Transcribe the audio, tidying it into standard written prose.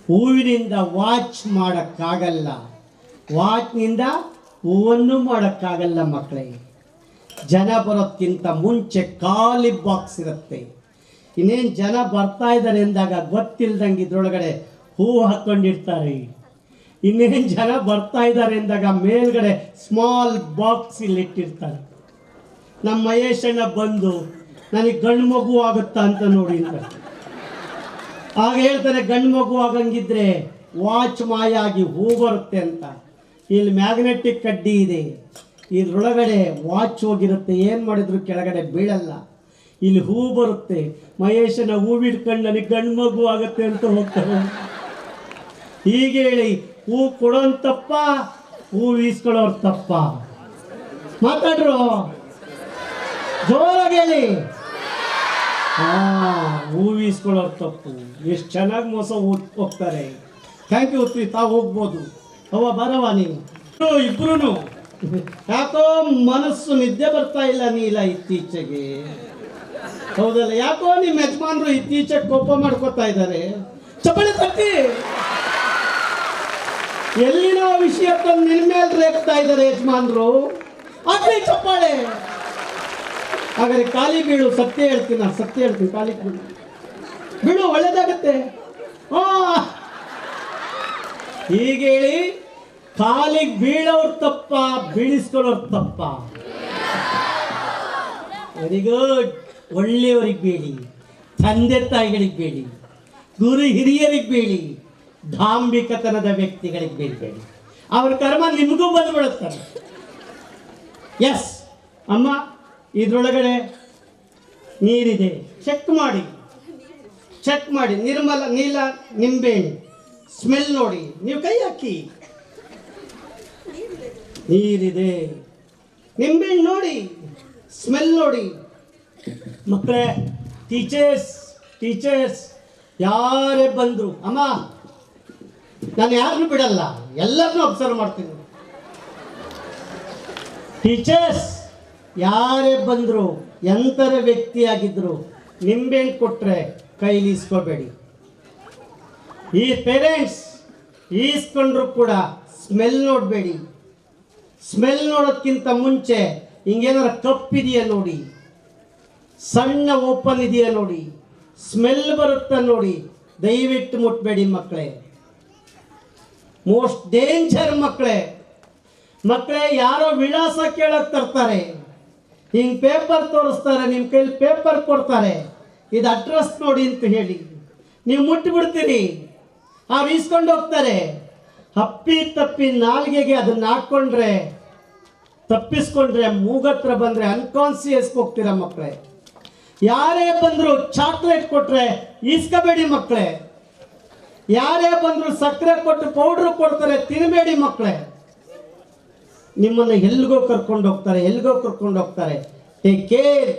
ಹೂವಿನಿಂದ ವಾಚ್ ಮಾಡೋಕ್ಕಾಗಲ್ಲ, ವಾಚ್ನಿಂದ ಹೂವನ್ನು ಮಾಡೋಕ್ಕಾಗಲ್ಲ ಮಕ್ಕಳೇ. ಜನ ಬರೋದಕ್ಕಿಂತ ಮುಂಚೆ ಖಾಲಿ ಬಾಕ್ಸ್ ಇರುತ್ತೆ. ಇನ್ನೇನು ಜನ ಬರ್ತಾ ಇದ್ದಾರೆ ಎಂದಾಗ ಗೊತ್ತಿಲ್ದಂಗೆ ಇದ್ರೊಳಗಡೆ ಹೂವು ಹಾಕ್ಕೊಂಡಿರ್ತಾರೆ. ಇನ್ನೇನು ಜನ ಬರ್ತಾ ಇದ್ದಾರೆ ಎಂದಾಗ ಮೇಲ್ಗಡೆ ಸ್ಮಾಲ್ ಬಾಕ್ಸ್ ಇಲ್ಲಿ ಇಟ್ಟಿರ್ತಾರೆ. ನಮ್ಮ ಮಹೇಶಣ್ಣ ಬಂದು ನನಗೆ ಗಂಡು ಮಗು ಆಗುತ್ತಾ ಅಂತ ನೋಡಿ ಅಂತ ಆಗ ಹೇಳ್ತಾರೆ, ಗಂಡು ಮಗು ಆಗಂಗಿದ್ರೆ ವಾಚ್ ಮಾಯ ಆಗಿ ಹೂ ಬರುತ್ತೆ ಅಂತ. ಇಲ್ಲಿ ಮ್ಯಾಗ್ನೆಟಿಕ್ ಕಡ್ಡಿ ಇದೆ, ಇದ್ರೊಳಗಡೆ ವಾಚ್ ಹೋಗಿರುತ್ತೆ, ಏನು ಮಾಡಿದ್ರು ಕೆಳಗಡೆ ಬೀಳಲ್ಲ, ಇಲ್ಲಿ ಹೂ ಬರುತ್ತೆ. ಮಹೇಶನ ಹೂ ಬಿಡ್ಕೊಂಡು ನನಗೆ ಗಂಡು ಮಗು ಆಗುತ್ತೆ ಅಂತ ಹೋಗ್ತಾರೆ. ಹೀಗೆ ಹೇಳಿ ಹೂ ಕೊಡೋನ್ ತಪ್ಪ, ಹೂ ಈಸ್ಕೊಳ್ಳೋರು ತಪ್ಪ? ಮಾತಾಡ್ರು ಜೋರಾಗಿ ಹೇಳಿ. ಹೂ ಈಸ್ಕೊಳ್ಳೋರು ತಪ್ಪು. ಎಷ್ಟು ಚೆನ್ನಾಗಿ ಮೋಸ ಹೋಗ್ತಾರೆ. Thank you. ತಾವು ಹೋಗ್ಬೋದು. ಅವ ಬರವ ನೀನು ಇಬ್ರು. ಯಾಕೋ ಮನಸ್ಸು ನಿದ್ದೆ ಬರ್ತಾ ಇಲ್ಲ ನೀಲ ಇತ್ತೀಚೆಗೆ, ಹೌದಲ್ಲ? ಯಾಕೋ ನಿಮ್ಮ ಯಜಮಾನ್ರು ಇತ್ತೀಚೆಗೆ ಕೋಪ ಮಾಡ್ಕೋತಾ ಇದ್ದಾರೆ. ಚಪ್ಪಳೆ ತಟ್ಟಿ ಎಲ್ಲಿನೋ ವಿಷಯ ತಂದು ನಿನ್ನ ಮೇಲೆ ರೇಗ್ತಾ ಇದ್ದಾರೆ ಯಜಮಾನ್ರು. ಆಗ್ಲಿ ಚಪ್ಪಾಳೆ. ಹಾಗಾದ್ರೆ ಖಾಲಿ ಬೀಳು. ಸತ್ಯ ಹೇಳ್ತೀನಿ, ನಾನು ಸತ್ಯ ಹೇಳ್ತೀನಿ. ಖಾಲಿ ಬೀಳು, ಒಳ್ಳೇದಾಗತ್ತೆ. ಹೀಗೆ ಹೇಳಿ ಖಾಲಿಗೆ ಬೀಳೋರು ತಪ್ಪ, ಬೀಳಿಸ್ಕೊಳ್ಳೋರು ತಪ್ಪ? Very good. ಒಳ್ಳೆಯವರಿಗೆ ಬೇಡಿ, ತಂದೆ ತಾಯಿಗಳಿಗೆ ಬೇಡಿ, ಗುರು ಹಿರಿಯರಿಗೆ ಬೇಡಿ, ಧಾಂಬಿಕತನದ ವ್ಯಕ್ತಿಗಳಿಗೆ ಬೇಡಬೇಡಿ. ಅವ್ರ ಕರ್ಮ ನಿಮಗೂ ಬಂದ್ಬಿಡುತ್ತಾರೆ. ಎಸ್ ಅಮ್ಮ, ಇದ್ರೊಳಗಡೆ ನೀರಿದೆ, ಚೆಕ್ ಮಾಡಿ, ಚೆಕ್ ಮಾಡಿ. ನಿರ್ಮಲ ನೀಲ ನಿಂಬೆಹಣ್ಣು ಸ್ಮೆಲ್ ನೋಡಿ, ನೀವು ಕೈ ಹಾಕಿ. ನೀರಿದೆ, ನಿಂಬೆಹಣ್ಣು ನೋಡಿ, ಸ್ಮೆಲ್ ನೋಡಿ. ಮಕ್ಕಳೇ, ಟೀಚರ್ಸ್ ಯಾರೇ ಬಂದರು, ಅಮ್ಮ ನಾನು ಯಾರನ್ನು ಬಿಡಲ್ಲ, ಎಲ್ಲರನ್ನೂ ಅಬ್ಸರ್ವ್ ಮಾಡ್ತೀನಿ. ಟೀಚರ್ಸ್ ಯಾರೇ ಬಂದರು, ಎಂಥರ ವ್ಯಕ್ತಿಯಾಗಿದ್ದರು, ನಿಂಬೆಹಣ್ಣು ಕೊಟ್ಟರೆ ಕೈಲಿ ಈಸ್ಕೋಬೇಡಿ. ಈ ಪೇರೆಂಟ್ಸ್ ಈಸ್ಕೊಂಡ್ರು ಕೂಡ ಸ್ಮೆಲ್ ನೋಡಬೇಡಿ. ಸ್ಮೆಲ್ ನೋಡೋದಕ್ಕಿಂತ ಮುಂಚೆ ಹಿಂಗೇನಾರ ಕಪ್ಪಿದೆಯಾ ನೋಡಿ, ಸಣ್ಣ ಓಪನ್ ಇದೆಯಾ ನೋಡಿ, ಸ್ಮೆಲ್ ಬರುತ್ತಾ ನೋಡಿ. ದಯವಿಟ್ಟು ಮುಟ್ಬೇಡಿ ಮಕ್ಕಳೇ. ಮೋಸ್ಟ್ ಡೇಂಜರ್ ಮಕ್ಕಳೇ. ಯಾರೋ ವಿಳಾಸ ಕೇಳಕ್ ತರ್ತಾರೆ, ಹಿಂಗೆ ಪೇಪರ್ ತೋರಿಸ್ತಾರೆ, ನಿಮ್ಮ ಕೈಲಿ ಪೇಪರ್ ಕೊಡ್ತಾರೆ, ಇದು ಅಡ್ರೆಸ್ ನೋಡಿ ಅಂತ ಹೇಳಿ ನೀವು ಮುಟ್ಟಿಬಿಡ್ತೀರಿ. ಅವ್ರು ಈಸ್ಕೊಂಡು ಹೋಗ್ತಾರೆ. ಹಪ್ಪಿ ತಪ್ಪಿ ನಾಲ್ಗೆಗೆ ಅದನ್ನ ಹಾಕ್ಕೊಂಡ್ರೆ, ತಪ್ಪಿಸ್ಕೊಂಡ್ರೆ, ಮೂಗತ್ರ ಬಂದರೆ ಅನ್ಕಾನ್ಸಿಯಸ್ಗೆ ಹೋಗ್ತೀರ ಮಕ್ಕಳೇ. ಯಾರೇ ಬಂದರೂ ಚಾಕ್ಲೇಟ್ ಕೊಟ್ಟರೆ ಈಸ್ಕೋಬೇಡಿ ಮಕ್ಕಳೇ. ಯಾರೇ ಬಂದರೂ ಸಕ್ಕರೆ ಕೊಟ್ಟು ಪೌಡ್ರು ಕೊಡ್ತಾರೆ, ತಿನ್ನಬೇಡಿ ಮಕ್ಕಳೇ. ನಿಮ್ಮನ್ನು ಎಲ್ಲಿಗೋ ಕರ್ಕೊಂಡು ಹೋಗ್ತಾರೆ. Take care.